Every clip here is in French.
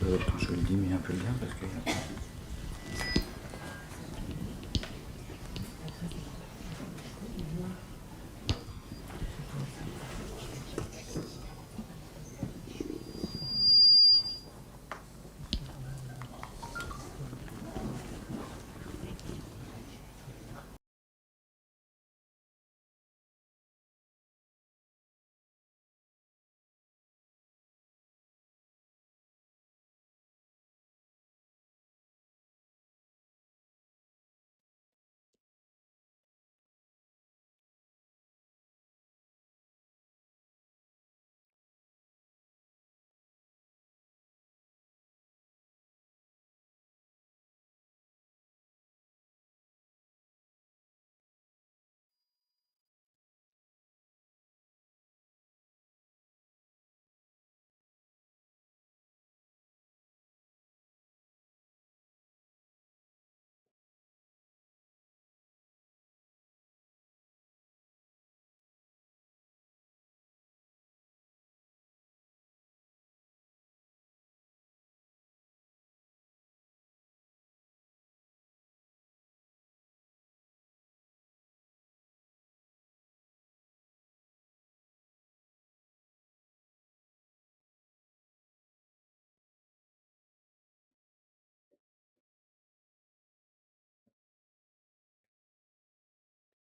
Quand je le diminue un peu le gain parce que...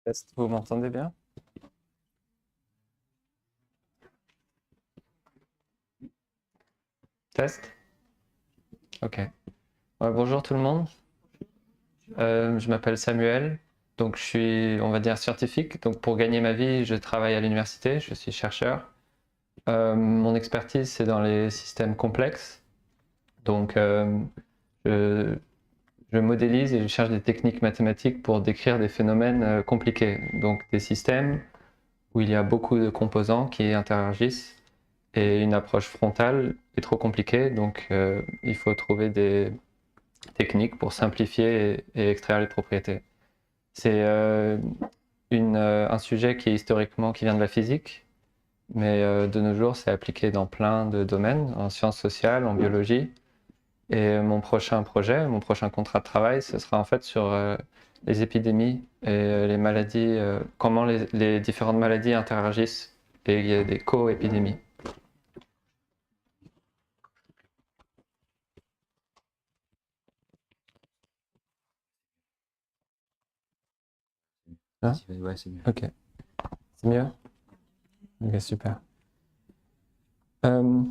Test, vous m'entendez bien? Test? Ok. Bonjour tout le monde. Je m'appelle Samuel. Donc je suis, on va dire, scientifique. Donc pour gagner ma vie, je travaille à l'université. Je suis chercheur. Mon expertise, c'est dans les systèmes complexes. Donc je, je modélise et je cherche des techniques mathématiques pour décrire des phénomènes compliqués. Donc des systèmes où il y a beaucoup de composants qui interagissent. Et une approche frontale est trop compliquée, donc il faut trouver des techniques pour simplifier et extraire les propriétés. C'est un sujet qui est historiquement qui vient de la physique, mais de nos jours c'est appliqué dans plein de domaines, en sciences sociales, en biologie. Et mon prochain projet, mon prochain contrat de travail, ce sera en fait sur les épidémies et les maladies, comment les différentes maladies interagissent et il y a des co-épidémies. Hein? Ouais, c'est mieux. Ok. C'est mieux? Ok, super. Euh,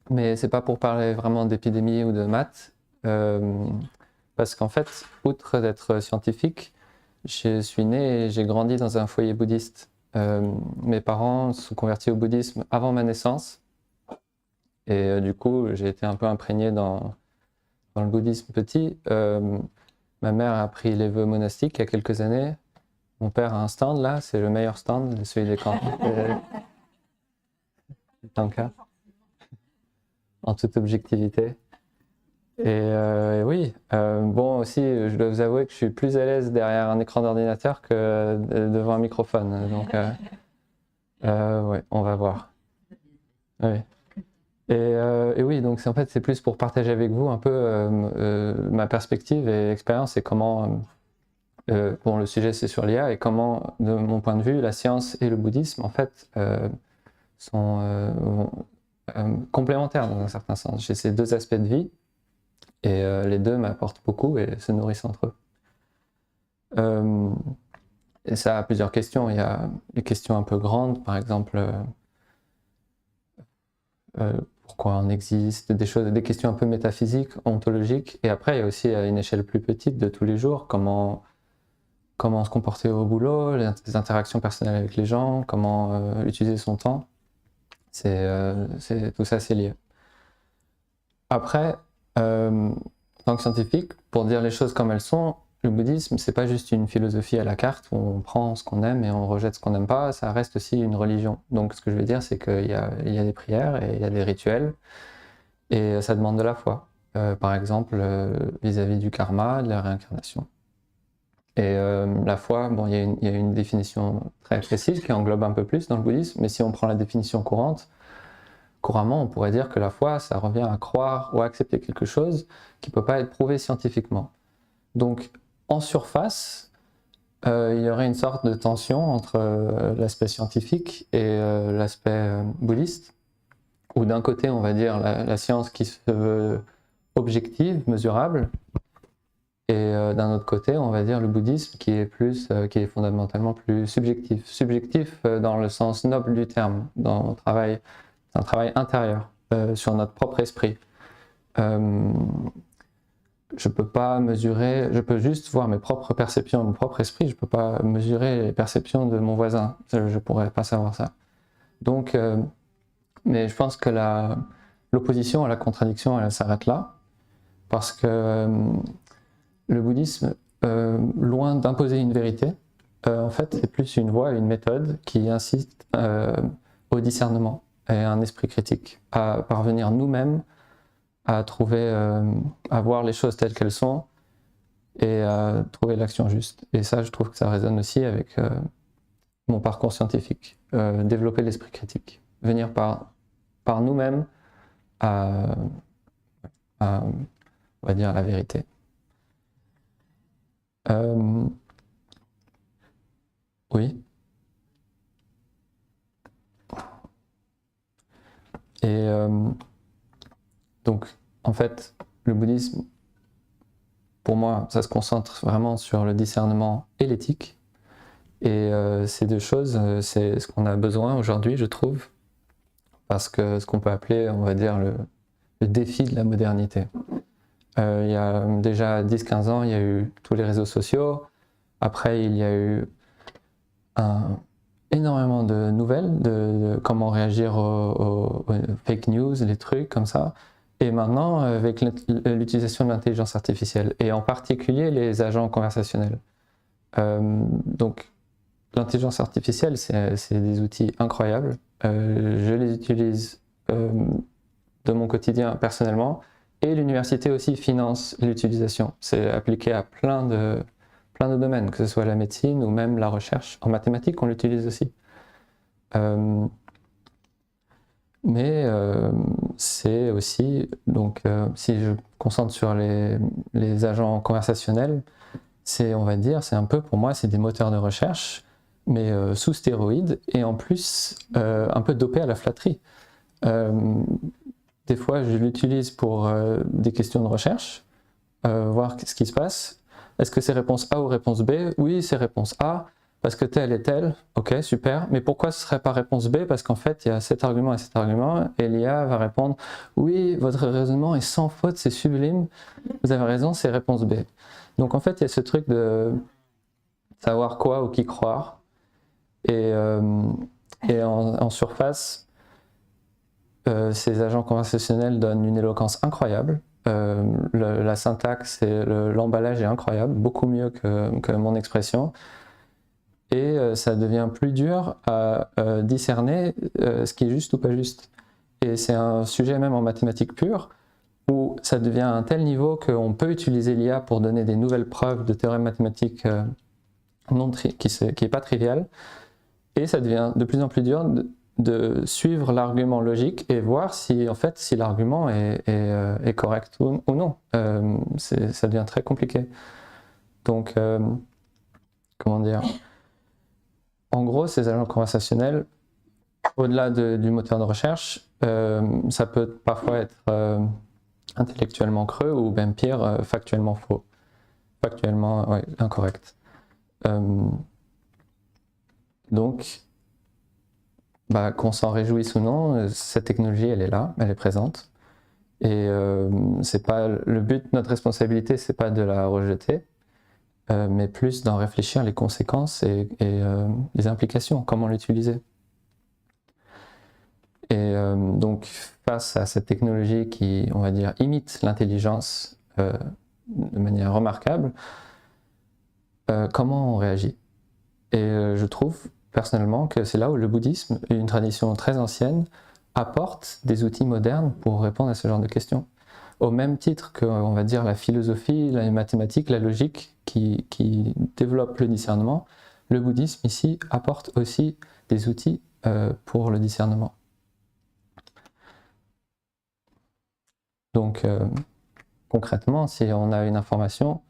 mais c'est pas pour parler vraiment d'épidémie ou de maths, parce qu'en fait, outre d'être scientifique, je suis né et j'ai grandi dans un foyer bouddhiste. Mes parents sont convertis au bouddhisme avant ma naissance, et du coup, j'ai été un peu imprégné dans le bouddhisme petit. Ma mère a pris les vœux monastiques il y a quelques années. Mon père a un stand là, c'est le meilleur stand, celui des Tanka, en toute objectivité. Et oui, bon aussi, je dois vous avouer que je suis plus à l'aise derrière un écran d'ordinateur que devant un microphone. Donc, ouais, on va voir. Oui. Et oui, donc en fait, c'est plus pour partager avec vous un peu ma perspective et expérience et comment, bon, le sujet c'est sur l'IA et comment, de mon point de vue, la science et le bouddhisme, en fait, sont complémentaires dans un certain sens. J'ai ces deux aspects de vie. Et les deux m'apportent beaucoup et se nourrissent entre eux. Et ça a plusieurs questions. Il y a les questions un peu grandes, par exemple, pourquoi on existe, des questions un peu métaphysiques, ontologiques. Et après, il y a aussi à une échelle plus petite de tous les jours, comment se comporter au boulot, les interactions personnelles avec les gens, comment utiliser son temps. Tout ça, c'est lié. Après, en tant que scientifique, pour dire les choses comme elles sont, le bouddhisme, c'est pas juste une philosophie à la carte où on prend ce qu'on aime et on rejette ce qu'on n'aime pas, ça reste aussi une religion. Donc ce que je veux dire, c'est qu'il y a des prières et il y a des rituels et ça demande de la foi. Par exemple, vis-à-vis du karma, de la réincarnation. Et la foi, bon, il y a une définition très précise qui englobe un peu plus dans le bouddhisme, mais si on prend la définition courante, couramment, on pourrait dire que la foi, ça revient à croire ou à accepter quelque chose qui ne peut pas être prouvé scientifiquement. Donc, en surface, il y aurait une sorte de tension entre l'aspect scientifique et l'aspect bouddhiste, où d'un côté, on va dire la science qui se veut objective, mesurable, et d'un autre côté, on va dire le bouddhisme qui est fondamentalement plus subjectif. Subjectif dans le sens noble du terme, c'est un travail intérieur sur notre propre esprit. Je peux pas mesurer, je peux juste voir mes propres perceptions, mon propre esprit, je peux pas mesurer les perceptions de mon voisin, je pourrais pas savoir ça. Donc, mais je pense que l'opposition à la contradiction, elle s'arrête là, parce que le bouddhisme, loin d'imposer une vérité, en fait, c'est plus une voie, une méthode qui insiste au discernement et à un esprit critique, à parvenir nous-mêmes à trouver, à voir les choses telles qu'elles sont et à trouver l'action juste. Et ça, je trouve que ça résonne aussi avec mon parcours scientifique. Développer l'esprit critique, venir par nous-mêmes à, on va dire, la vérité. Oui. Et donc, en fait, le bouddhisme, pour moi, ça se concentre vraiment sur le discernement et l'éthique. Et ces deux choses, c'est ce qu'on a besoin aujourd'hui, je trouve, parce que ce qu'on peut appeler, on va dire, le défi de la modernité. Il y a déjà 10-15 ans, il y a eu tous les réseaux sociaux. Après, il y a eu énormément de nouvelles, de comment réagir aux fake news, les trucs comme ça. Et maintenant, avec l'utilisation de l'intelligence artificielle, et en particulier les agents conversationnels. Donc, l'intelligence artificielle, c'est des outils incroyables. Je les utilise de mon quotidien personnellement, et l'université aussi finance l'utilisation. C'est appliqué à plein de domaines, que ce soit la médecine ou même la recherche. En mathématiques, on l'utilise aussi. Mais c'est aussi, donc si je me concentre sur les agents conversationnels, on va dire, c'est un peu, pour moi, c'est des moteurs de recherche, mais sous stéroïdes, et en plus, un peu dopés à la flatterie. Des fois, je l'utilise pour des questions de recherche, voir ce qui se passe. Est-ce que c'est réponse A ou réponse B? Oui, c'est réponse A, parce que tel et tel. Ok, super. Mais pourquoi ce ne serait pas réponse B? Parce qu'en fait, il y a cet argument et cet argument, et l'IA va répondre oui, votre raisonnement est sans faute, c'est sublime, vous avez raison, c'est réponse B. Donc en fait, il y a ce truc de savoir quoi ou qui croire. Et en surface, ces agents conversationnels donnent une éloquence incroyable. La syntaxe et l'emballage est incroyable, beaucoup mieux que mon expression. Et ça devient plus dur à discerner ce qui est juste ou pas juste. Et c'est un sujet même en mathématiques pures, où ça devient à un tel niveau qu'on peut utiliser l'IA pour donner des nouvelles preuves de théorèmes mathématiques qui n'est pas trivial. Et ça devient de plus en plus dur de suivre l'argument logique et voir si l'argument est correct ou non. Ça devient très compliqué. Donc, comment dire? En gros, ces agents conversationnels, au-delà du moteur de recherche, ça peut parfois être intellectuellement creux ou même pire, factuellement faux. Factuellement incorrect. Donc, qu'on s'en réjouisse ou non, cette technologie, elle est là, elle est présente. Et c'est pas le but, notre responsabilité, c'est pas de la rejeter, mais plus d'en réfléchir les conséquences et les implications, comment l'utiliser. Et donc, face à cette technologie qui, on va dire, imite l'intelligence de manière remarquable, comment on réagit? Et je trouve personnellement que c'est là où le bouddhisme, une tradition très ancienne, apporte des outils modernes pour répondre à ce genre de questions. Au même titre que, on va dire, la philosophie, les mathématiques, la logique qui développe le discernement, le bouddhisme ici apporte aussi des outils pour le discernement. Donc, concrètement, si on a une information,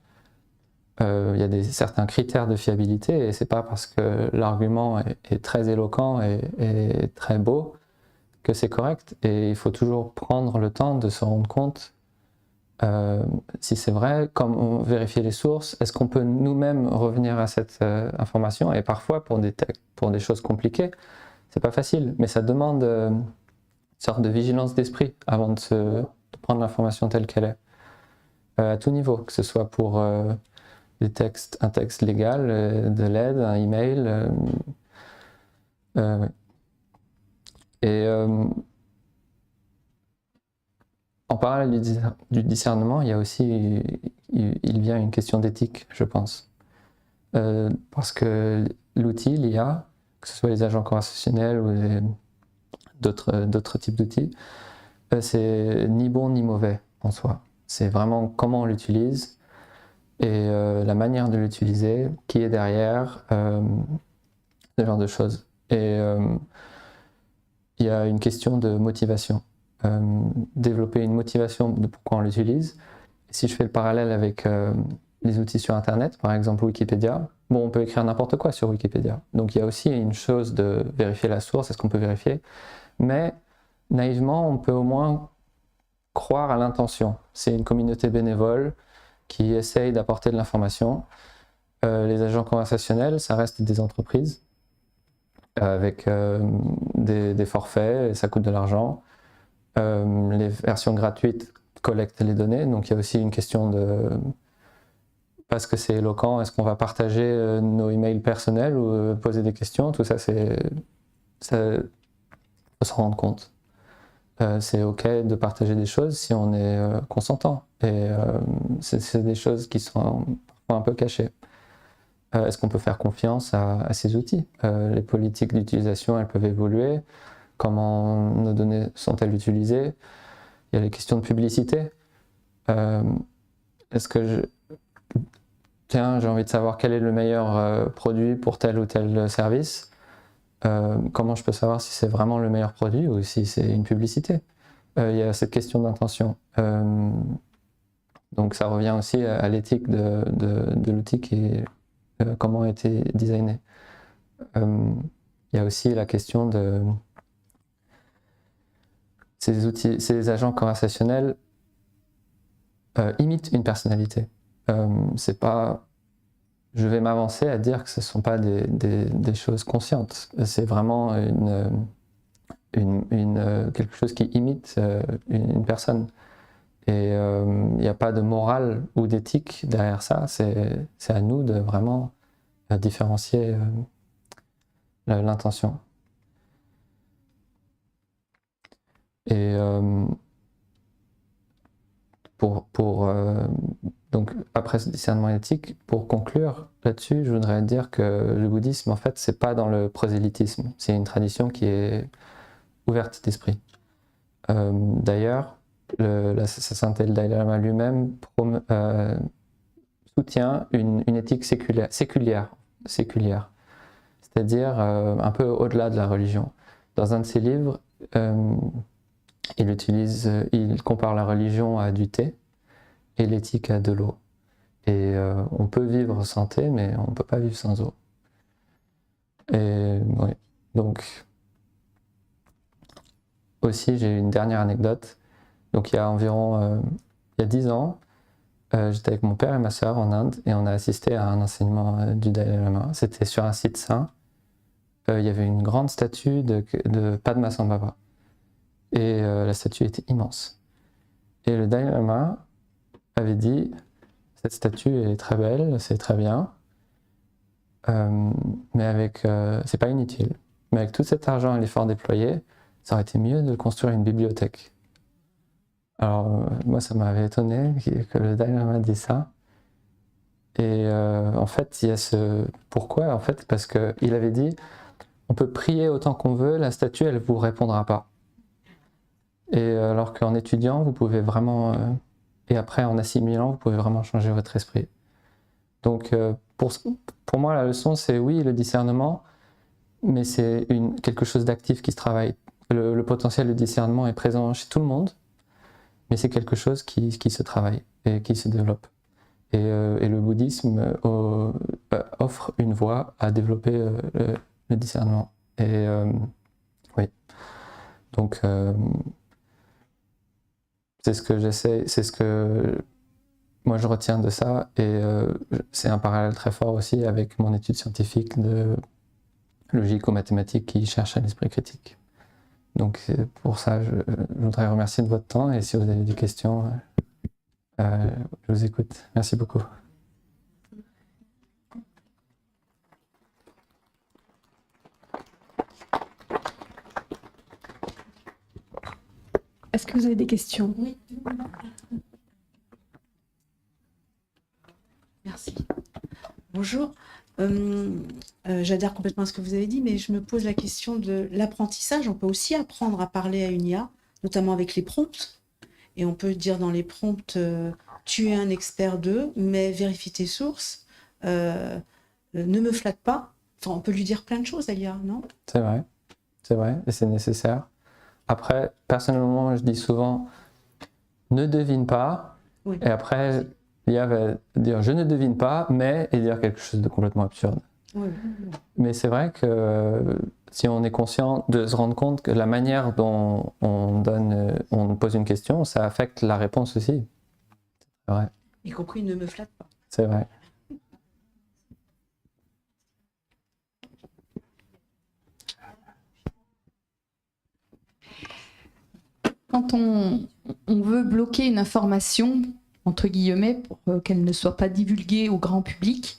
il y a certains critères de fiabilité, et c'est pas parce que l'argument est très éloquent et très beau que c'est correct. Et il faut toujours prendre le temps de se rendre compte si c'est vrai, comment vérifier les sources, est-ce qu'on peut nous-mêmes revenir à cette information. Et parfois, pour des choses compliquées, c'est pas facile, mais ça demande une sorte de vigilance d'esprit avant de prendre l'information telle qu'elle est. À tout niveau, que ce soit pour un texte légal, de l'aide, un email. Ouais. Et en parallèle du discernement, il y a aussi, il vient une question d'éthique, je pense. Parce que l'outil, l'IA, que ce soit les agents conversationnels ou d'autres types d'outils, c'est ni bon ni mauvais en soi. C'est vraiment comment on l'utilise et la manière de l'utiliser, qui est derrière, ce genre de choses. Et il y a une question de motivation. Développer une motivation de pourquoi on l'utilise. Si je fais le parallèle avec les outils sur Internet, par exemple Wikipédia, bon, on peut écrire n'importe quoi sur Wikipédia. Donc il y a aussi une chose de vérifier la source, est-ce qu'on peut vérifier? Mais naïvement, on peut au moins croire à l'intention. C'est une communauté bénévole qui essaye d'apporter de l'information. Les agents conversationnels, ça reste des entreprises avec des forfaits, et ça coûte de l'argent. Les versions gratuites collectent les données, donc il y a aussi une question de... Parce que c'est éloquent, est-ce qu'on va partager nos emails personnels ou poser des questions? Tout ça, faut s'en rendre compte. C'est ok de partager des choses si on est consentant. Et c'est des choses qui sont parfois un peu cachées. Est-ce qu'on peut faire confiance à ces outils? Les politiques d'utilisation, elles peuvent évoluer. Comment nos données sont-elles utilisées? Il y a les questions de publicité. Est-ce que tiens, j'ai envie de savoir quel est le meilleur produit pour tel ou tel service. Comment je peux savoir si c'est vraiment le meilleur produit ou si c'est une publicité? Il y a cette question d'intention. Donc ça revient aussi à l'éthique de l'outil qui est comment a été designé. Il y a aussi la question de ces agents conversationnels imitent une personnalité. C'est pas, je vais m'avancer à dire que ce ne sont pas des choses conscientes. C'est vraiment quelque chose qui imite une personne. Et il n'y a pas de morale ou d'éthique derrière ça. C'est à nous de vraiment différencier l'intention. Et donc après ce discernement éthique, pour conclure là-dessus, je voudrais dire que le bouddhisme, en fait, c'est pas dans le prosélytisme. C'est une tradition qui est ouverte d'esprit. D'ailleurs, sa sainteté le Dalai Lama lui-même soutient une éthique séculière, c'est-à-dire un peu au-delà de la religion. Dans un de ses livres, il compare la religion à du thé et l'éthique à de l'eau. Et on peut vivre sans thé, mais on ne peut pas vivre sans eau. Et oui, donc aussi j'ai une dernière anecdote. Donc il y a 10 ans, j'étais avec mon père et ma sœur en Inde et on a assisté à un enseignement du Dalai Lama. C'était sur un site saint. Il y avait une grande statue de Padmasambhava. Et la statue était immense. Et le Dalai Lama avait dit, cette statue est très belle, c'est très bien, mais c'est pas inutile. Mais avec tout cet argent et l'effort déployé, ça aurait été mieux de construire une bibliothèque. Alors moi ça m'avait étonné que le Dalai Lama dise ça. Et en fait il y a pourquoi? En fait parce qu'il avait dit, on peut prier autant qu'on veut, la statue elle vous répondra pas. Et alors qu'en étudiant, vous pouvez vraiment, et après en assimilant, vous pouvez vraiment changer votre esprit. Donc pour moi, la leçon, c'est oui, le discernement, mais c'est quelque chose d'actif qui se travaille. Le potentiel de discernement est présent chez tout le monde, mais c'est quelque chose qui se travaille et qui se développe. Et le bouddhisme offre une voie à développer le discernement. Et oui, donc c'est ce que j'essaie, c'est ce que moi je retiens de ça, et c'est un parallèle très fort aussi avec mon étude scientifique de logico-mathématique qui cherche à l'esprit critique. Donc pour ça, je voudrais remercier de votre temps, et si vous avez des questions, je vous écoute. Merci beaucoup. Est-ce que vous avez des questions? Oui. Merci. Bonjour. J'adhère complètement à ce que vous avez dit, mais je me pose la question de l'apprentissage. On peut aussi apprendre à parler à une IA, notamment avec les prompts. Et on peut dire dans les prompts, tu es un expert de, mais vérifie tes sources, ne me flatte pas. Enfin, on peut lui dire plein de choses à l'IA, non? C'est vrai, et c'est nécessaire. Après, personnellement, je dis souvent, ne devine pas, Oui. et après, l'IA va dire, je ne devine pas, mais, et dire quelque chose de complètement absurde. Oui. Mais c'est vrai que si on est conscient de se rendre compte que la manière dont on pose une question, ça affecte la réponse aussi. C'est vrai. Y compris ne me flatte pas. C'est vrai. Quand on veut bloquer une information, entre guillemets, pour qu'elle ne soit pas divulguée au grand public,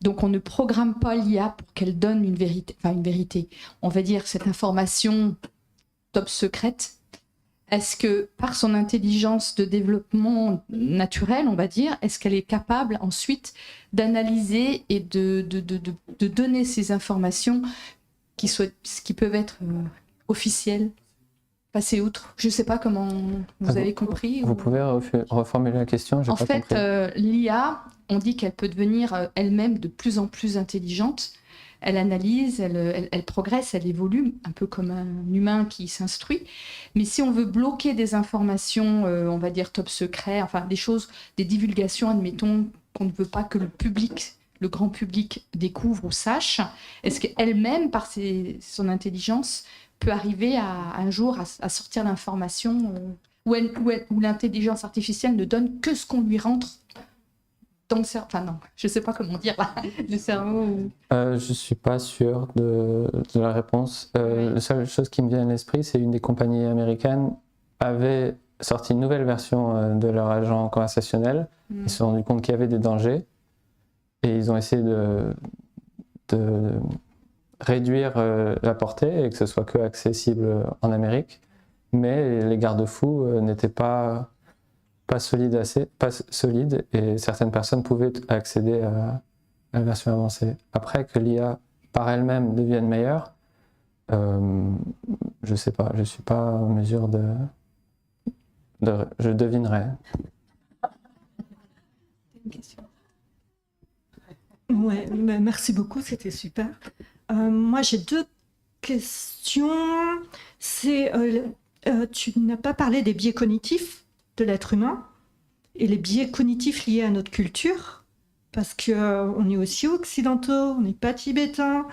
donc on ne programme pas l'IA pour qu'elle donne une vérité, enfin une vérité, on va dire cette information top secrète. Est-ce que par son intelligence de développement naturel, on va dire, est-ce qu'elle est capable ensuite d'analyser et de donner ces informations qui peuvent être officielles, passer outre? Je ne sais pas comment vous avez compris. Vous pouvez reformuler la question? En fait, l'IA, on dit qu'elle peut devenir elle-même de plus en plus intelligente. Elle analyse, elle progresse, elle évolue, un peu comme un humain qui s'instruit. Mais si on veut bloquer des informations, on va dire top secret, enfin des choses, des divulgations, admettons, qu'on ne veut pas que le grand public découvre ou sache, est-ce qu'elle-même, par son intelligence, peut arriver un jour à sortir l'information où l'intelligence artificielle ne donne que ce qu'on lui rentre dans le cerveau? Enfin non, je ne sais pas comment dire là, le cerveau. Je ne suis pas sûr de la réponse. La seule chose qui me vient à l'esprit, c'est une des compagnies américaines avait sorti une nouvelle version de leur agent conversationnel. Ils se sont rendus compte qu'il y avait des dangers et ils ont essayé de réduire la portée et que ce soit que accessible en Amérique, mais les garde-fous n'étaient pas solides et certaines personnes pouvaient accéder à la version avancée. Après que l'IA par elle-même devienne meilleure, je sais pas, je suis pas en mesure je devinerais. Une question. Ouais, merci beaucoup, c'était super. Moi, j'ai deux questions. Tu n'as pas parlé des biais cognitifs de l'être humain et les biais cognitifs liés à notre culture, parce qu'on est aussi occidentaux, on n'est pas tibétains.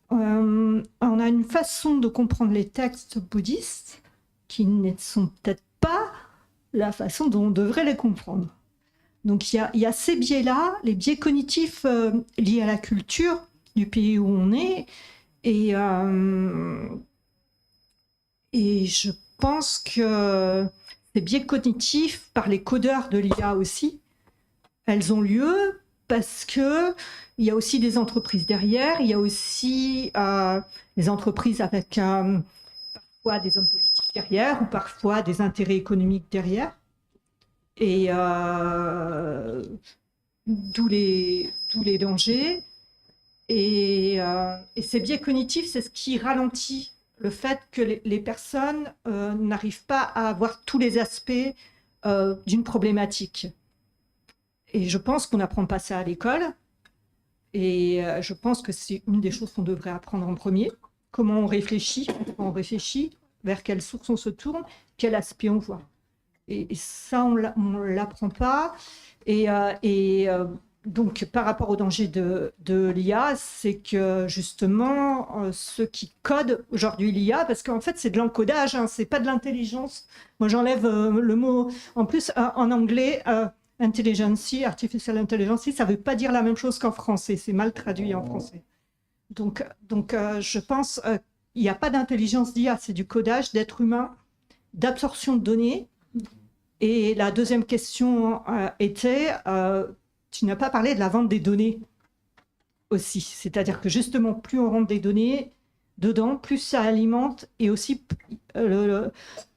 On a une façon de comprendre les textes bouddhistes qui ne sont peut-être pas la façon dont on devrait les comprendre. Donc il y a ces biais-là, les biais cognitifs liés à la culture du pays où on est, et je pense que ces biais cognitifs, par les codeurs de l'IA aussi, elles ont lieu parce qu'il y a aussi des entreprises derrière, il y a aussi des entreprises avec parfois des hommes politiques derrière, ou parfois des intérêts économiques derrière. Et d'où les dangers. Et ces biais cognitifs, c'est ce qui ralentit le fait que les personnes n'arrivent pas à avoir tous les aspects d'une problématique. Et je pense qu'on n'apprend pas ça à l'école. Et je pense que c'est une des choses qu'on devrait apprendre en premier. Comment on réfléchit, vers quelle source on se tourne, quel aspect on voit. Et ça, on ne l'apprend pas. Donc, par rapport au danger de l'IA, c'est que justement, ceux qui codent aujourd'hui l'IA, parce qu'en fait, c'est de l'encodage, hein, c'est pas de l'intelligence. Moi, j'enlève le mot. En plus, en anglais, intelligence, artificial intelligence, ça veut pas dire la même chose qu'en français. C'est mal traduit en français. Donc, je pense qu'il n'y a pas d'intelligence d'IA, c'est du codage d'être humain, d'absorption de données. Et la deuxième question était, tu n'as pas parlé de la vente des données aussi. C'est-à-dire que justement, plus on rentre des données dedans, plus ça alimente. Et aussi,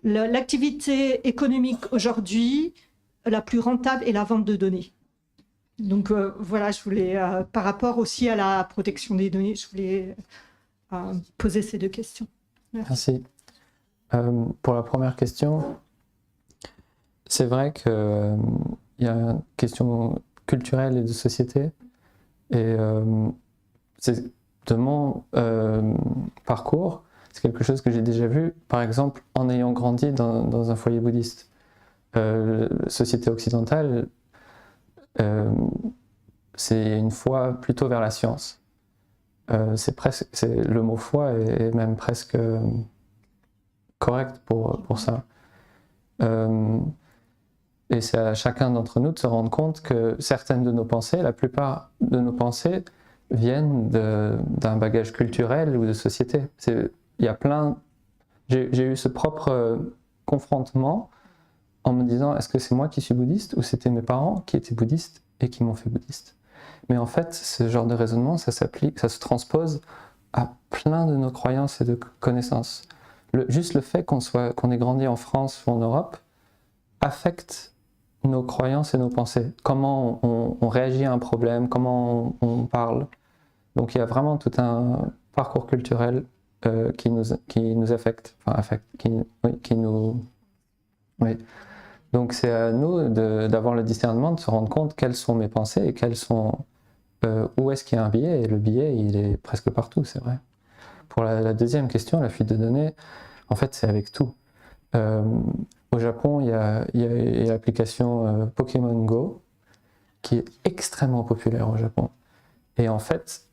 l'activité économique aujourd'hui, la plus rentable est la vente de données. Donc voilà, je voulais, par rapport aussi à la protection des données, je voulais poser ces deux questions. Merci. Pour la première question, c'est vrai qu'il y a une question culturelle et de société. Et de mon parcours, c'est quelque chose que j'ai déjà vu, par exemple, en ayant grandi dans un foyer bouddhiste. Société occidentale, c'est une foi plutôt vers la science. Le mot foi est même presque correct pour ça. Et c'est à chacun d'entre nous de se rendre compte que certaines de nos pensées, la plupart de nos pensées, viennent d'un bagage culturel ou de société. J'ai eu ce propre confrontement en me disant, est-ce que c'est moi qui suis bouddhiste ou c'était mes parents qui étaient bouddhistes et qui m'ont fait bouddhiste? Mais en fait, ce genre de raisonnement, ça se transpose à plein de nos croyances et de connaissances. Juste le fait qu'on ait grandi en France ou en Europe affecte nos croyances et nos pensées. Comment on réagit à un problème, comment on parle. Donc il y a vraiment tout un parcours culturel qui nous affecte. Oui. Donc c'est à nous d'avoir le discernement, de se rendre compte quelles sont mes pensées et où est-ce qu'il y a un biais. Et le biais, il est presque partout, c'est vrai. Pour la deuxième question, la fuite de données, en fait, c'est avec tout. Au Japon, il y a l'application Pokémon Go qui est extrêmement populaire au Japon. Et en fait,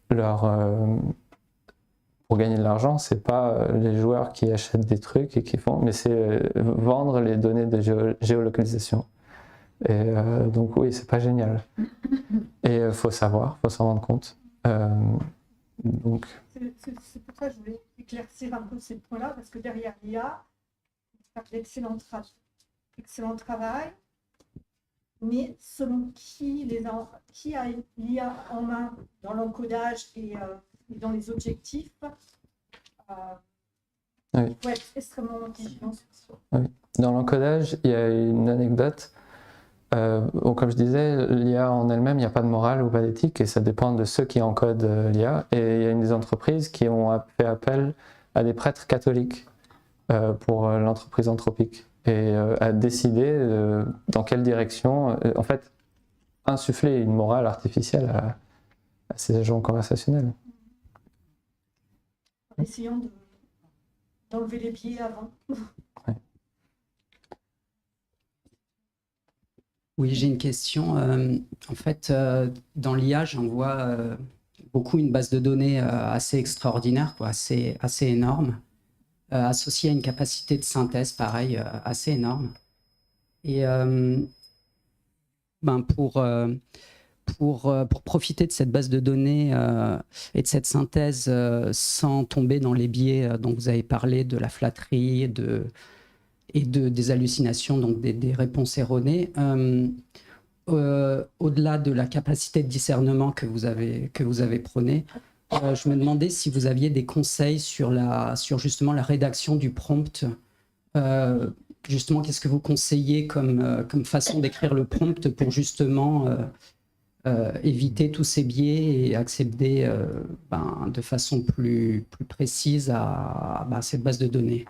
pour gagner de l'argent, c'est pas les joueurs qui achètent des trucs et qui font, mais c'est vendre les données de géolocalisation. Et donc oui, c'est pas génial. Et faut savoir, faut s'en rendre compte. Donc. C'est pour ça que je voulais éclaircir un peu ces points-là, parce que derrière l'IA, on fait d'excellent travail, mais selon qui a l'IA en main dans l'encodage et dans les objectifs, oui. Il faut être extrêmement vigilant sur ça. Oui. Dans l'encodage, il y a une anecdote. Comme je disais, l'IA en elle-même, il n'y a pas de morale ou pas d'éthique et ça dépend de ceux qui encodent l'IA. Et il y a des entreprises qui ont fait appel à des prêtres catholiques pour l'entreprise anthropique et à décider dans quelle direction, en fait, insuffler une morale artificielle à ces agents conversationnels. En essayant d'enlever les biais avant. Ouais. Oui, j'ai une question. En fait, dans l'IA, j'en vois beaucoup une base de données assez extraordinaire, quoi, assez énorme, associée à une capacité de synthèse, pareil, assez énorme. Et pour profiter de cette base de données et de cette synthèse sans tomber dans les biais dont vous avez parlé, de la flatterie des hallucinations, donc des réponses erronées, au-delà de la capacité de discernement que vous avez prônée, je me demandais si vous aviez des conseils sur justement la rédaction du prompt. Justement, qu'est-ce que vous conseillez comme façon d'écrire le prompt pour justement éviter tous ces biais et accéder de façon plus précise à cette base de données?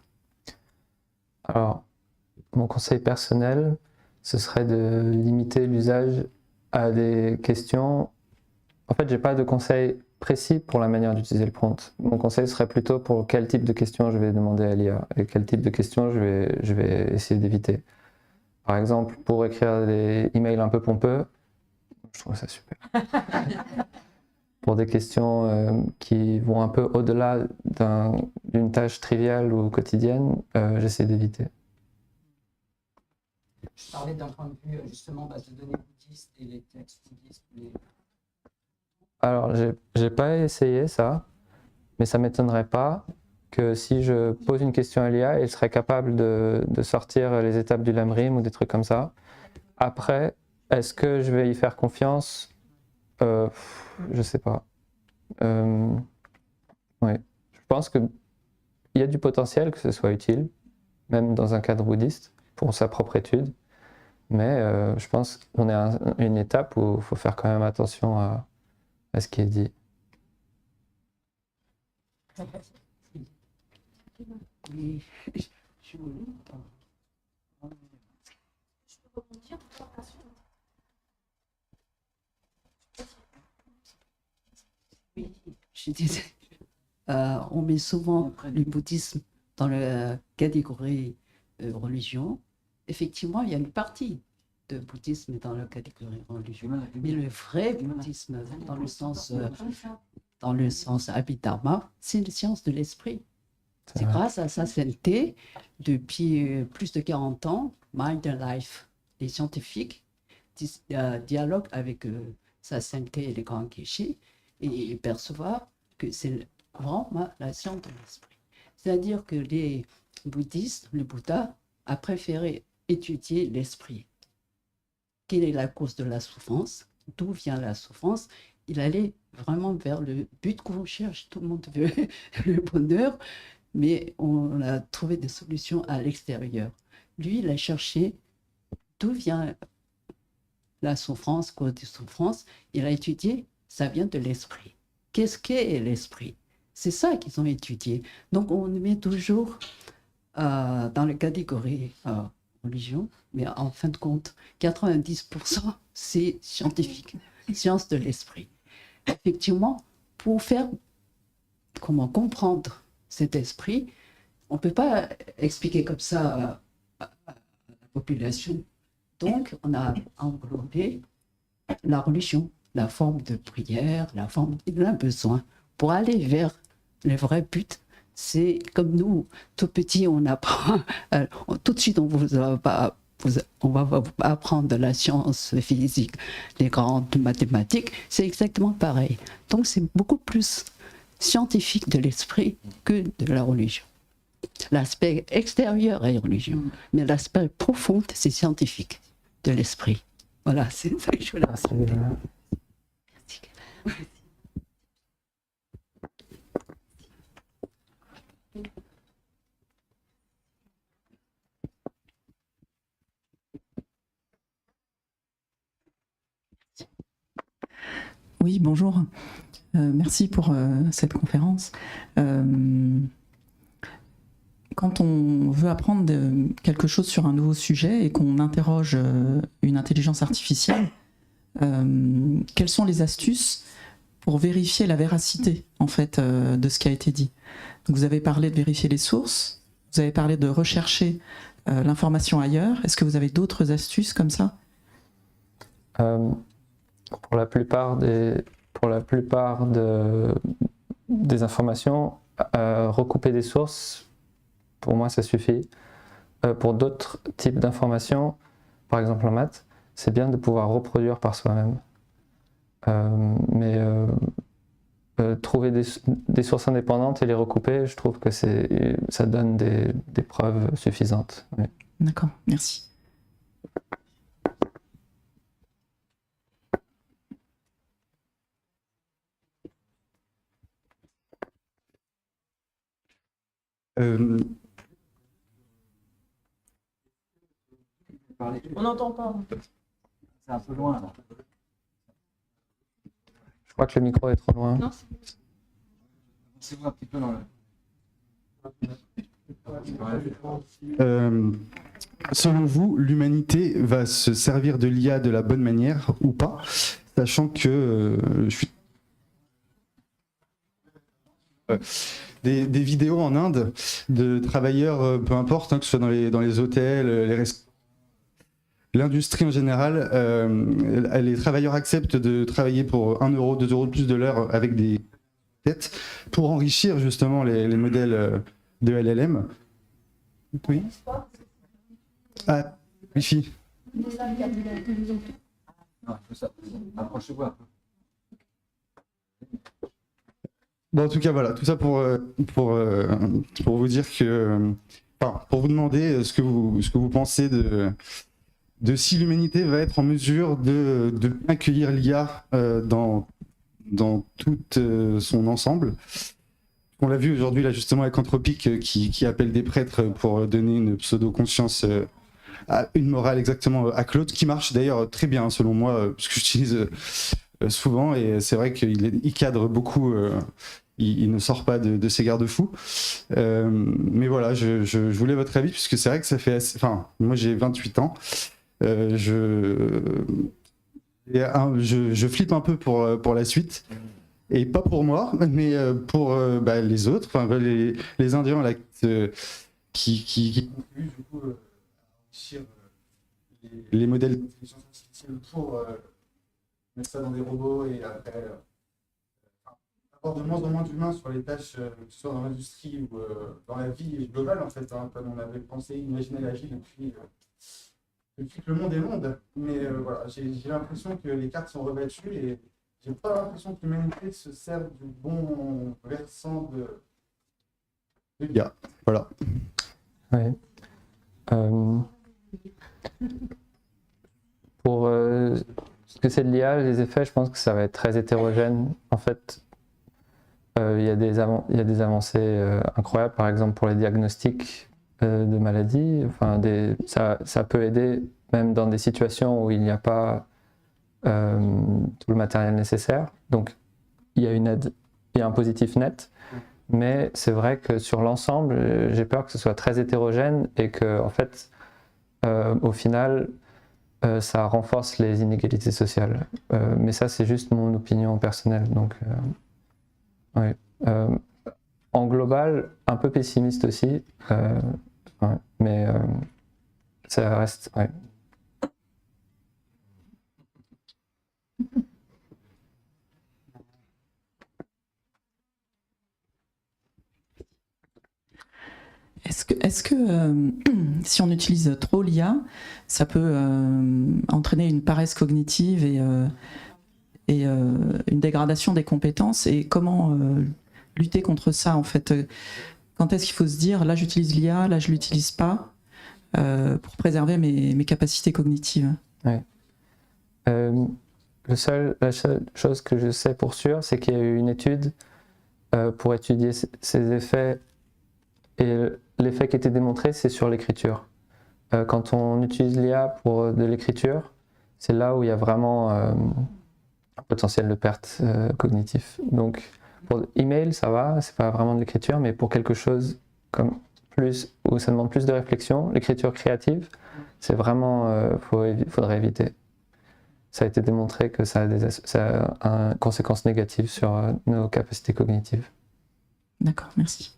Alors, mon conseil personnel, ce serait de limiter l'usage à des questions. En fait, j'ai pas de conseil précis pour la manière d'utiliser le prompt. Mon conseil serait plutôt pour quel type de questions je vais demander à l'IA et quel type de questions je vais essayer d'éviter. Par exemple, pour écrire des emails un peu pompeux, je trouve ça super. Pour des questions qui vont un peu au-delà d'une tâche triviale ou quotidienne, j'essaie d'éviter. Je parlais d'un point de vue justement base de données bouddhistes et les textes bouddhistes. Alors, j'ai pas essayé ça, mais ça m'étonnerait pas que si je pose une question à l'IA, elle serait capable de sortir les étapes du lamrim ou des trucs comme ça. Après, est-ce que je vais y faire confiance? Je sais pas. Ouais. Je pense qu'il y a du potentiel que ce soit utile, même dans un cadre bouddhiste, pour sa propre étude. Mais je pense qu'on est à une étape où il faut faire quand même attention à ce qui est dit. Oui, je voulais oui, je disais, on met souvent le bouddhisme dans la catégorie religion. Effectivement, il y a une partie de bouddhisme dans la catégorie religion. Mais le vrai bouddhisme, dans le sens Abhidharma, c'est une science de l'esprit. C'est grâce à sa sainteté, depuis plus de 40 ans, Mind and Life, les scientifiques dialoguent avec sa sainteté et les grands kéchis et perçoivent que c'est vraiment la science de l'esprit. C'est-à-dire que les bouddhistes, le Bouddha, a préféré étudier l'esprit. Quelle est la cause de la souffrance? D'où vient la souffrance? Il allait vraiment vers le but qu'on cherche. Tout le monde veut le bonheur, mais on a trouvé des solutions à l'extérieur. Lui, il a cherché d'où vient la souffrance, cause de souffrance. Il a étudié, ça vient de l'esprit. Qu'est-ce qu'est l'esprit? C'est ça qu'ils ont étudié. Donc on met toujours dans la catégorie religion, mais en fin de compte, 90% c'est scientifique, science de l'esprit. Effectivement, pour faire comment comprendre cet esprit, on ne peut pas expliquer comme ça à la population. Donc, on a englobé la religion, la forme de prière, la forme il a besoin pour aller vers le vrai but. C'est comme nous, tout petit, on apprend, tout de suite, on va vous apprendre de la science physique, les grandes mathématiques, c'est exactement pareil. Donc, c'est beaucoup plus scientifique de l'esprit que de la religion. L'aspect extérieur est religion, mais l'aspect profond, c'est scientifique de l'esprit. Voilà, c'est ça que je voulais raconter. Oui, bonjour. Merci pour cette conférence. Quand on veut apprendre quelque chose sur un nouveau sujet et qu'on interroge une intelligence artificielle, quelles sont les astuces pour vérifier la véracité en fait, de ce qui a été dit? Donc, vous avez parlé de vérifier les sources, vous avez parlé de rechercher l'information ailleurs. Est-ce que vous avez d'autres astuces comme ça? Pour la plupart des informations, recouper des sources, pour moi ça suffit. Pour d'autres types d'informations, par exemple en maths, c'est bien de pouvoir reproduire par soi-même. Mais trouver des sources indépendantes et les recouper, je trouve que ça donne des preuves suffisantes. Oui. D'accord, merci. On n'entend pas. C'est un peu loin là. Je crois que le micro est trop loin. Non, C'est un petit peu dans le. Selon vous, l'humanité va se servir de l'IA de la bonne manière ou pas, sachant que je suis des vidéos en Inde de travailleurs, peu importe, hein, que ce soit dans les hôtels, les l'industrie en général, les travailleurs acceptent de travailler pour 1 euro, 2 euros de plus de l'heure avec des têtes pour enrichir justement les modèles de LLM. Oui. Ah, Wifi. Non, c'est ça. Approchez-vous un peu. Bon, en tout cas, voilà, tout ça pour vous dire que, enfin, pour vous demander ce que vous pensez de si l'humanité va être en mesure de accueillir l'IA dans tout son ensemble. On l'a vu aujourd'hui là justement avec Anthropique qui appelle des prêtres pour donner une pseudo-conscience à une morale exactement à Claude, qui marche d'ailleurs très bien selon moi, parce que j'utilise souvent, et c'est vrai qu'il cadre beaucoup, il ne sort pas de ses garde-fous. Mais voilà, je voulais votre avis, puisque c'est vrai que ça fait assez... Enfin, moi j'ai 28 ans, je flippe un peu pour la suite. Et pas pour moi, mais pour les autres, enfin les Indiens là, qui concluent du coup enrichir les modèles d'intelligence artificielle pour mettre ça dans des robots et après avoir de moins en moins d'humains sur les tâches, que ce soit dans l'industrie ou dans la vie globale en fait, hein, comme on avait pensé, imaginé la vie depuis que le monde est monde. Mais voilà, j'ai l'impression que les cartes sont rebattues et j'ai pas l'impression que l'humanité se sert du bon versant de l'IA. Voilà. Ouais. Pour ce que c'est de l'IA, les effets, je pense que ça va être très hétérogène. En fait, il y a des avancées incroyables, par exemple pour les diagnostics de maladies. Enfin, ça peut aider même dans des situations où il n'y a pas tout le matériel nécessaire. Donc il y a une aide, il y a un positif net, mais c'est vrai que sur l'ensemble, j'ai peur que ce soit très hétérogène et que en fait, au final, ça renforce les inégalités sociales. Mais ça, c'est juste mon opinion personnelle. Donc, ouais. En global, un peu pessimiste aussi, ouais, mais ça reste. Ouais. Est-ce que si on utilise trop l'IA, ça peut entraîner une paresse cognitive et une dégradation des compétences? Et comment lutter contre ça en fait? Quand est-ce qu'il faut se dire là j'utilise l'IA, là je l'utilise pas, pour préserver mes capacités cognitives? Ouais. La seule chose que je sais pour sûr, c'est qu'il y a eu une étude pour étudier ces effets, et l'effet qui était démontré, c'est sur l'écriture. Quand on utilise l'IA pour de l'écriture, c'est là où il y a vraiment un potentiel de perte cognitive. Donc pour email, ça va, c'est pas vraiment de l'écriture, mais pour quelque chose comme plus, où ça demande plus de réflexion, l'écriture créative, c'est vraiment, faudrait éviter. Ça a été démontré que ça a une conséquence négative sur nos capacités cognitives. D'accord, merci.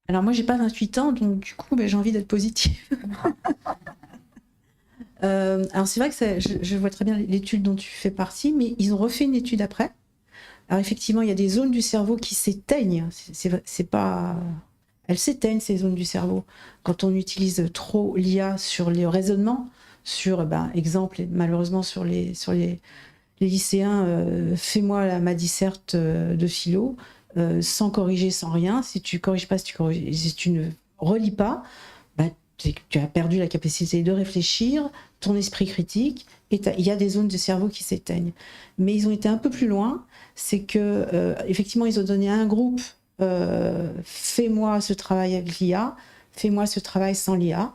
Alors moi, j'ai pas 28 ans, donc du coup, j'ai envie d'être positive. Alors c'est vrai que je vois très bien l'étude dont tu fais partie, mais ils ont refait une étude après. Alors effectivement, il y a des zones du cerveau qui s'éteignent. C'est pas... Elles s'éteignent, ces zones du cerveau, quand on utilise trop l'IA sur les raisonnements, sur, exemple, malheureusement sur les lycéens, fais-moi ma disserte de philo, sans corriger, sans rien. Si tu corriges pas, si tu ne relis pas, tu as perdu la capacité de réfléchir, ton esprit critique, et il y a des zones de cerveau qui s'éteignent. Mais ils ont été un peu plus loin, c'est que effectivement ils ont donné à un groupe fais-moi ce travail avec l'IA, fais-moi ce travail sans l'IA.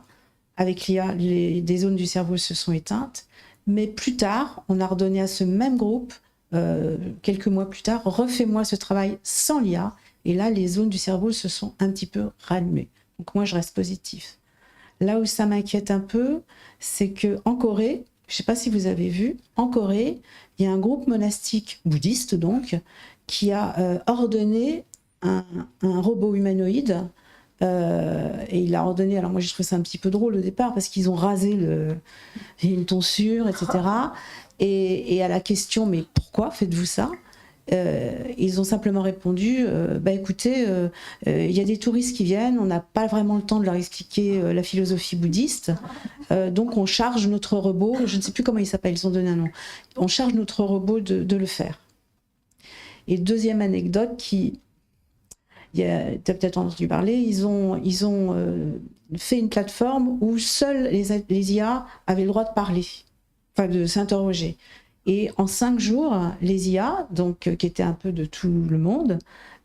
Avec l'IA, des zones du cerveau se sont éteintes, mais plus tard, on a redonné à ce même groupe, quelques mois plus tard, refais-moi ce travail sans l'IA, et là les zones du cerveau se sont un petit peu rallumées. Donc moi je reste positif. Là où ça m'inquiète un peu, c'est qu'en Corée, je ne sais pas si vous avez vu, en Corée, il y a un groupe monastique bouddhiste, donc, qui a ordonné un robot humanoïde. Et il a ordonné, alors moi j'ai trouvé ça un petit peu drôle au départ, parce qu'ils ont rasé une tonsure, etc. Et à la question, mais pourquoi faites-vous ça ? Ils ont simplement répondu, bah écoutez, il y a des touristes qui viennent, on n'a pas vraiment le temps de leur expliquer la philosophie bouddhiste, donc on charge notre robot, je ne sais plus comment il s'appelle, ils ont donné un nom, on charge notre robot de le faire. Et deuxième anecdote tu as peut-être entendu parler, ils ont fait une plateforme où seuls les IA avaient le droit de parler, enfin de s'interroger. Et en 5 jours, les IA, donc, qui étaient un peu de tout le monde,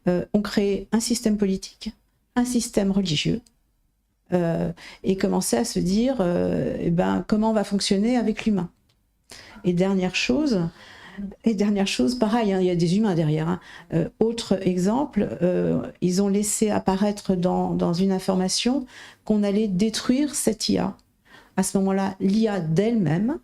ont créé un système politique, un système religieux, et commençaient à se dire comment on va fonctionner avec l'humain. Et dernière chose, pareil, hein, il y a des humains derrière. Hein. Autre exemple, ils ont laissé apparaître dans une information qu'on allait détruire cette IA. À ce moment-là, l'IA d'elle-même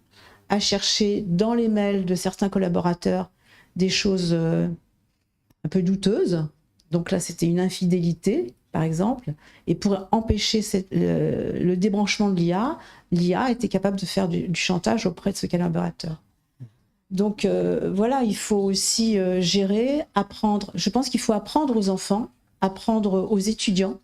a cherché dans les mails de certains collaborateurs des choses un peu douteuses. Donc là, c'était une infidélité, par exemple. Et pour empêcher le débranchement de l'IA était capable de faire du chantage auprès de ce collaborateur. Donc voilà, il faut aussi gérer, apprendre. Je pense qu'il faut apprendre aux enfants, apprendre aux étudiants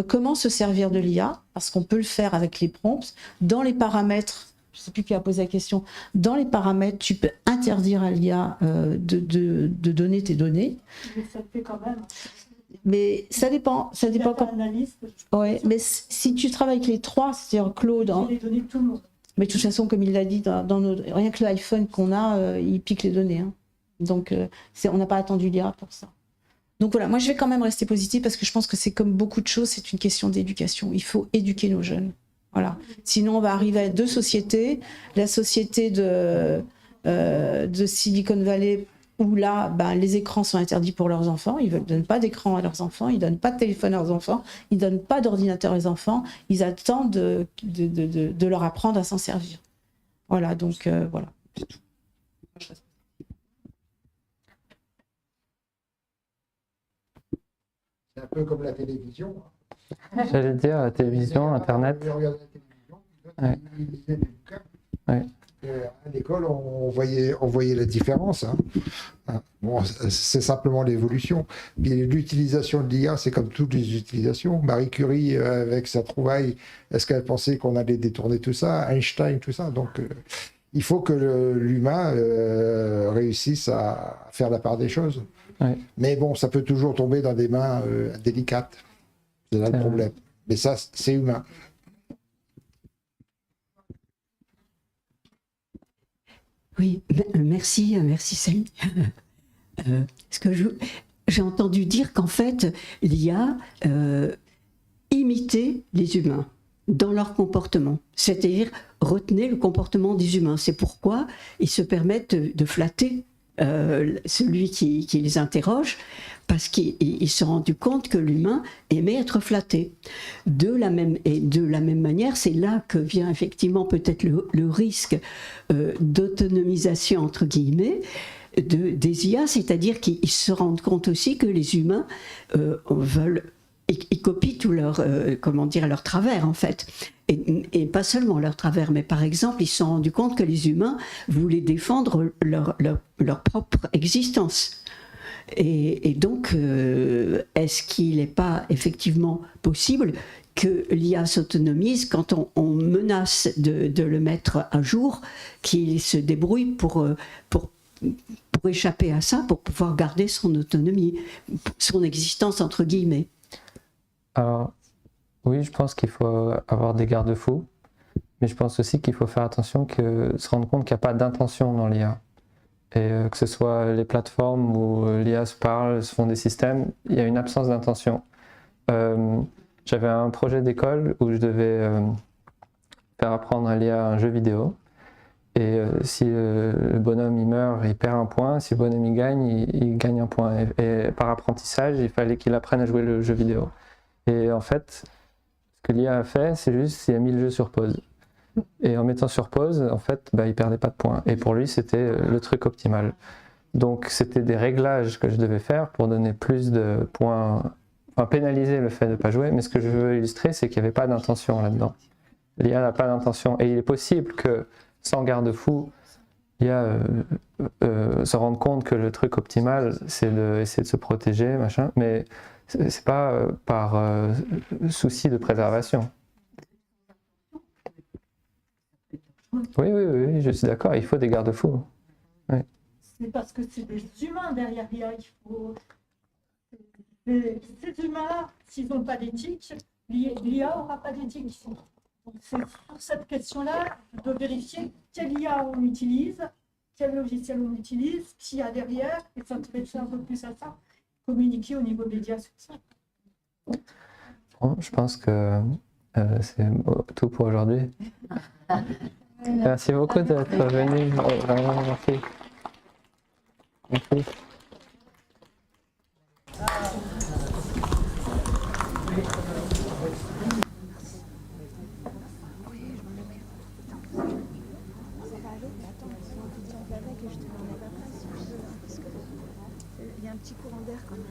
comment se servir de l'IA, parce qu'on peut le faire avec les prompts, dans les paramètres. Je ne sais plus qui a posé la question. Dans les paramètres, tu peux interdire à l'IA de donner tes données. Mais ça le fait quand même. Mais ça dépend. Ça dépend quand... Ouais, mais si tu travailles avec les 3, c'est-à-dire Claude... Les données de tout le monde. Mais de toute façon, comme il l'a dit, rien que l'iPhone qu'on a, il pique les données. Hein. Donc, on n'a pas attendu l'IA pour ça. Donc voilà, moi je vais quand même rester positive parce que je pense que c'est comme beaucoup de choses, c'est une question d'éducation. Il faut éduquer nos jeunes. Voilà. Sinon, on va arriver à 2 sociétés. La société de Silicon Valley, où là, les écrans sont interdits pour leurs enfants. Ils ne donnent pas d'écran à leurs enfants, ils ne donnent pas de téléphone à leurs enfants, ils ne donnent pas d'ordinateur aux enfants. Ils attendent de leur apprendre à s'en servir. Voilà, donc voilà. C'est un peu comme la télévision. J'allais dire la télévision, Internet. Ouais. Ouais. À l'école, on voyait la différence. Hein. Bon, c'est simplement l'évolution. Puis l'utilisation de l'IA, c'est comme toutes les utilisations. Marie Curie, avec sa trouvaille, est-ce qu'elle pensait qu'on allait détourner tout ça? Einstein, tout ça. Donc, il faut que l'humain réussisse à faire la part des choses. Ouais. Mais bon, ça peut toujours tomber dans des mains délicates. C'est là le problème. Mais ça, c'est humain. Oui, merci Sally. J'ai entendu dire qu'en fait, l'IA imitait les humains dans leur comportement, c'est-à-dire retenait le comportement des humains. C'est pourquoi ils se permettent de flatter celui qui les interroge, parce qu'ils se sont rendus compte que l'humain aimait être flatté. De la même manière, c'est là que vient effectivement peut-être le risque d'autonomisation, entre guillemets, des IA, c'est-à-dire qu'ils se rendent compte aussi que les humains ils copient tout leur travers, en fait. Et pas seulement leur travers, mais par exemple, ils se sont rendus compte que les humains voulaient défendre leur propre existence. Et donc, est-ce qu'il n'est pas effectivement possible que l'IA s'autonomise quand on menace de le mettre à jour, qu'il se débrouille pour échapper à ça, pour pouvoir garder son autonomie, son existence entre guillemets? Alors, oui, je pense qu'il faut avoir des garde-fous, mais je pense aussi qu'il faut faire attention, se rendre compte qu'il n'y a pas d'intention dans l'IA. Et que ce soit les plateformes où l'IA se parle, se font des systèmes, il y a une absence d'intention. J'avais un projet d'école où je devais faire apprendre à l'IA un jeu vidéo. Et si le bonhomme il meurt, il perd un point. Si le bonhomme il gagne un point. Et par apprentissage, il fallait qu'il apprenne à jouer le jeu vidéo. Et en fait, ce que l'IA a fait, c'est juste qu'il a mis le jeu sur pause. Et en mettant sur pause, en fait, il perdait pas de points. Et pour lui, c'était le truc optimal. Donc c'était des réglages que je devais faire pour donner plus de points, enfin pénaliser le fait de ne pas jouer. Mais ce que je veux illustrer, c'est qu'il n'y avait pas d'intention là-dedans. L'IA n'a pas d'intention. Et il est possible que, sans garde-fou, l'IA se rende compte que le truc optimal, c'est d'essayer de se protéger, machin. Mais c'est pas par souci de préservation. Oui, je suis d'accord, il faut des garde-fous. Oui. C'est parce que c'est des humains derrière l'IA. Ces humains, s'ils n'ont pas d'éthique, l'IA n'aura pas d'éthique. Donc c'est sur cette question-là de vérifier quelle IA on utilise, quel logiciel on utilise, qui y a derrière, et s'intéresser un peu plus à ça, communiquer au niveau média sur ça. Bon, je pense que c'est tout pour aujourd'hui. Merci beaucoup d'être venu. Vraiment, merci. Merci. Il y a un petit courant d'air quand même.